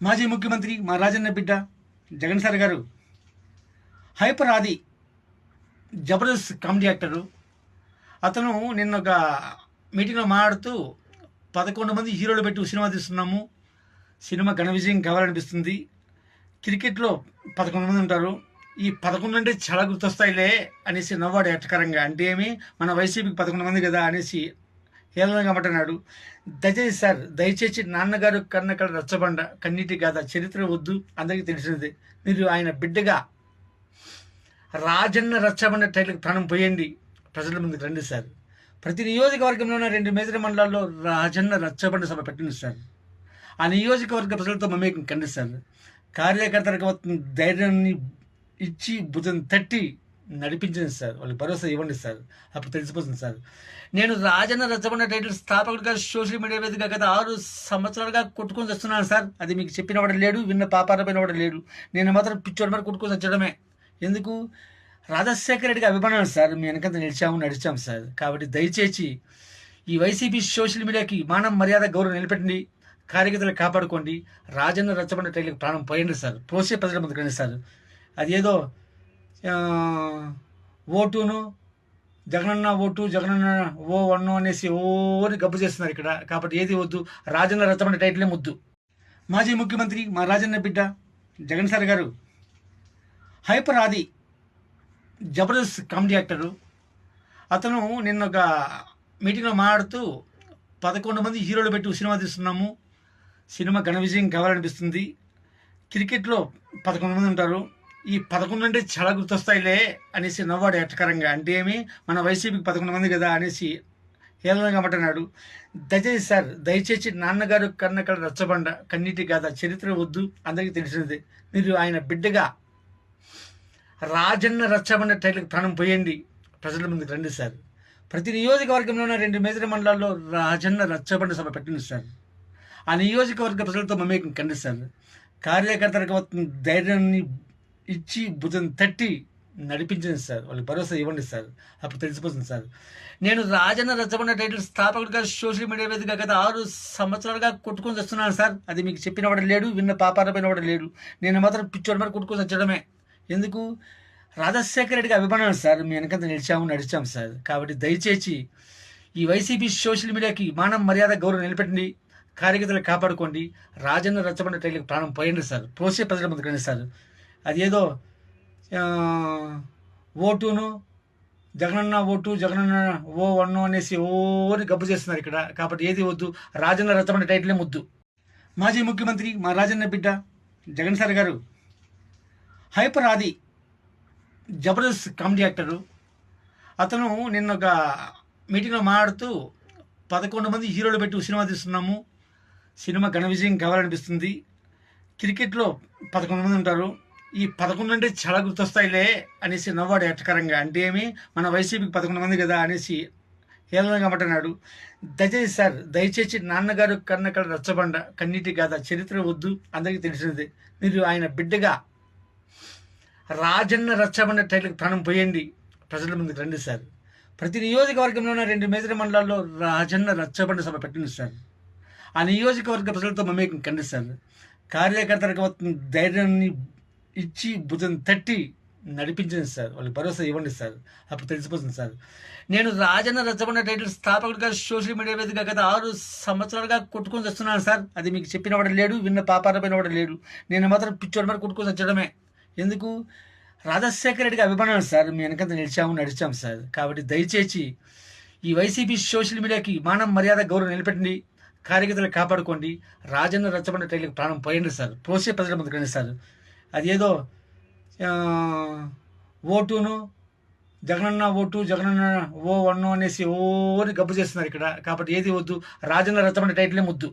మాజీ ముఖ్యమంత్రి మా రాజన్న బిడ్డ జగన్ సార్ గారు హైపర్ ఆది జబర్దస్త్ కామెడీ యాక్టరు. అతను నిన్న ఒక మీటింగ్లో మాట్లాడుతూ 11 మంది హీరోలు పెట్టి సినిమా తీస్తున్నాము, సినిమా ఘన విజయం కావాలనిపిస్తుంది. క్రికెట్లో 11 మంది ఉంటారు, ఈ 11 అంటే చాలా గుర్తొస్తాయిలే అనేసి నవ్వాడు ఎట్టకరంగా. అంటే ఏమి, మన వైసీపీకి 11 మంది కదా అనేసి హేళనగా మాట్లాడాడు. దయచేసి సార్, దయచేసి నాన్నగారు కన్నకళ రచ్చబండ కన్నీటి గాథ చరిత్ర వద్దు, అందరికీ తెలిసినది. మీరు ఆయన బిడ్డగా రాజన్న రచ్చబండ టైటిల్కి ప్రాణం పోయండి, ప్రజల ముందుకు రండి సార్. ప్రతి నియోజకవర్గంలో ఉన్న 2 మేజర్ మండలాల్లో రాజన్న రచ్చబండ సభ పెట్టండి సార్. ఆ నియోజకవర్గ ప్రజలతో మమేకం కండి సార్. కార్యకర్తలకు ధైర్యాన్ని ఇచ్చి భుజం తట్టి నడిపించండి సార్, వాళ్ళకి భరోసా ఇవ్వండి సార్. అప్పుడు తెలిసిపోతుంది సార్. నేను రాజన్న రచ్చబండ టైటిల్ స్థాపకుడిగా సోషల్ మీడియా వేదికగా గత 6 సంవత్సరాలుగా కొట్టుకొని వస్తున్నాను సార్. అది మీకు చెప్పిన వాడు లేడు, విన్న పాపారమైన వాడు లేడు. నేను మాత్రం పిచ్చోడి మరి కొట్టుకొని వచ్చడమే. ఎందుకు? రాజశేఖర రెడ్డికి అభిమానం సార్. మీ వెనకంత నడిచాము సార్. కాబట్టి దయచేసి ఈ వైసీపీ సోషల్ మీడియాకి మానం మర్యాద గౌరవం నిలబెట్టండి, కార్యకర్తలు కాపాడుకోండి. రాజన్న రచ్చబండ టైటిల్కి ప్రాణం పోయండి సార్, పోసే ప్రజల ముందుకు రండి సార్. అదేదో ఓటును జగనన్న ఓటు జగనన్న ఓ వన్ను అనేసి ఓని గబ్బు చేస్తున్నారు ఇక్కడ. కాబట్టి ఏది వద్దు, రాజన్న రచ్చబండ టైటిలే ముద్దు. మాజీ ముఖ్యమంత్రి మా రాజన్న బిడ్డ జగన్ సార్ గారు హైపర్ ఆది జబర్దస్త్ కామెడీ యాక్టరు. అతను నిన్న ఒక మీటింగ్లో మాట్లాడుతూ 11 మంది హీరోలు పెట్టి సినిమా తీస్తున్నాము, సినిమా ఘన విజయం కావాలనిపిస్తుంది. క్రికెట్లో 11 మంది ఉంటారు, ఈ 11 అంటే చాలా గుర్తొస్తాయిలే అనేసి నవ్వాడు ఎట్టకరంగా. అంటే ఏమి, మన వైసీపీకి 11 మంది కదా అనేసి హేళనగా మాట్లాడాడు. దయచేసి సార్, దయచేసి నాన్నగారు కన్నకళ రచ్చబండ కన్నీటి గాథ చరిత్ర వద్దు, అందరికీ తెలిసినది. మీరు ఆయన బిడ్డగా రాజన్న రచ్చబండ టైటిల్కి ప్రాణం పోయండి, ప్రజల ముందుకు రండి సార్. ప్రతి నియోజకవర్గంలో ఉన్న 2 మేజర్ మండలాల్లో రాజన్న రచ్చబండ సభ పెట్టండి సార్. ఆ నియోజకవర్గ ప్రజలతో మమేకం కండి సార్. కార్యకర్తలకు ధైర్యాన్ని ఇచ్చి భుజం తట్టి నడిపించండి సార్, వాళ్ళకి భరోసా ఇవ్వండి సార్. అప్పుడు తెలిసిపోతుంది సార్. నేను రాజన్న రచ్చబండ టైటిల్ స్థాపకుడిగా సోషల్ మీడియా వేదికగా గత 6 సంవత్సరాలుగా కొట్టుకొని వస్తున్నాను సార్. అది మీకు చెప్పిన వాడు లేడు, విన్న పాపారమైన వాడు లేడు. నేను మాత్రం పిచ్చోడి మరి కొట్టుకొని వచ్చడమే. ఎందుకు? రాజశేఖర రెడ్డికి అభిమానం సార్. మీ వెనకంత నడిచాము సార్. కాబట్టి దయచేసి ఈ వైసీపీ సోషల్ మీడియాకి మానం మర్యాద గౌరవం నిలబెట్టండి, కార్యకర్తలు కాపాడుకోండి. రాజన్న రచ్చబండ టైటిల్కి ప్రాణం పోయండి సార్, పోసే ప్రజల ముందుకు రండి సార్. అదేదో ఓటును జగనన్న ఓటు జగనన్న ఓ వన్ను అనేసి ఓని గబ్బు చేస్తున్నారు ఇక్కడ. కాబట్టి ఏది వద్దు, రాజన్న రచ్చబండ టైటిలే ముద్దు. మాజీ ముఖ్యమంత్రి మా రాజన్న బిడ్డ జగన్ సార్ గారు హైపర్ ఆది జబర్దస్త్ కామెడీ యాక్టరు. అతను నిన్న ఒక మీటింగ్లో మాట్లాడుతూ 11 మంది హీరోలు పెట్టి సినిమా తీస్తున్నాము, సినిమా ఘన విజయం కావాలనిపిస్తుంది. క్రికెట్లో 11 మంది ఉంటారు, ఈ 11 అంటే చాలా గుర్తొస్తాయిలే అనేసి నవ్వాడు ఎట్టకరంగా. అంటే ఏమి, మన వైసీపీకి 11 మంది కదా అనేసి హేళనగా మాట్లాడాడు. దయచేసి సార్, దయచేసి నాన్నగారు కన్నకళ రచ్చబండ కన్నీటి గాథ చరిత్ర వద్దు, అందరికీ తెలిసినది. మీరు ఆయన బిడ్డగా రాజన్న రచ్చబండ టైటిల్కి ప్రాణం పోయండి, ప్రజల ముందుకు రండి సార్. ప్రతి నియోజకవర్గంలో ఉన్న 2 మేజర్ మండలాల్లో రాజన్న రచ్చబండ సభ పెట్టండి సార్. ఆ నియోజకవర్గ ప్రజలతో మమేకం కండి సార్. కార్యకర్తలకు ధైర్యాన్ని ఇచ్చి భుజం తట్టి నడిపించండి సార్, వాళ్ళకి భరోసా ఇవ్వండి సార్. అప్పుడు తెలిసిపోతుంది సార్. నేను రాజన్న రచ్చబండ టైటిల్ స్థాపకుడిగా సోషల్ మీడియా వేదికగా గత 6 సంవత్సరాలుగా కొట్టుకొని వస్తున్నాను సార్. అది మీకు చెప్పిన వాడు లేడు, విన్న పాపారమైన వాడు లేడు. నేను మాత్రం పిచ్చోడి మరి కొట్టుకొని వచ్చడమే. ఎందుకు? రాజశేఖర రెడ్డికి అభిమానం సార్. మీ వెనకంత నడిచాము సార్. కాబట్టి దయచేసి ఈ వైసీపీ సోషల్ మీడియాకి మానం మర్యాద గౌరవం నిలబెట్టండి, కార్యకర్తలు కాపాడుకోండి. రాజన్న రచ్చబండ టైటిల్కి ప్రాణం పోయండి సార్, పోసే ప్రజల ముందుకు రండి సార్. అదేదో ఓటును జగనన్న ఓటు జగనన్న ఓ వన్ను అనేసి ఓని గబ్బు చేస్తున్నారు ఇక్కడ. కాబట్టి ఏది వద్దు, రాజన్న రచ్చబండ టైటిలే ముద్దు.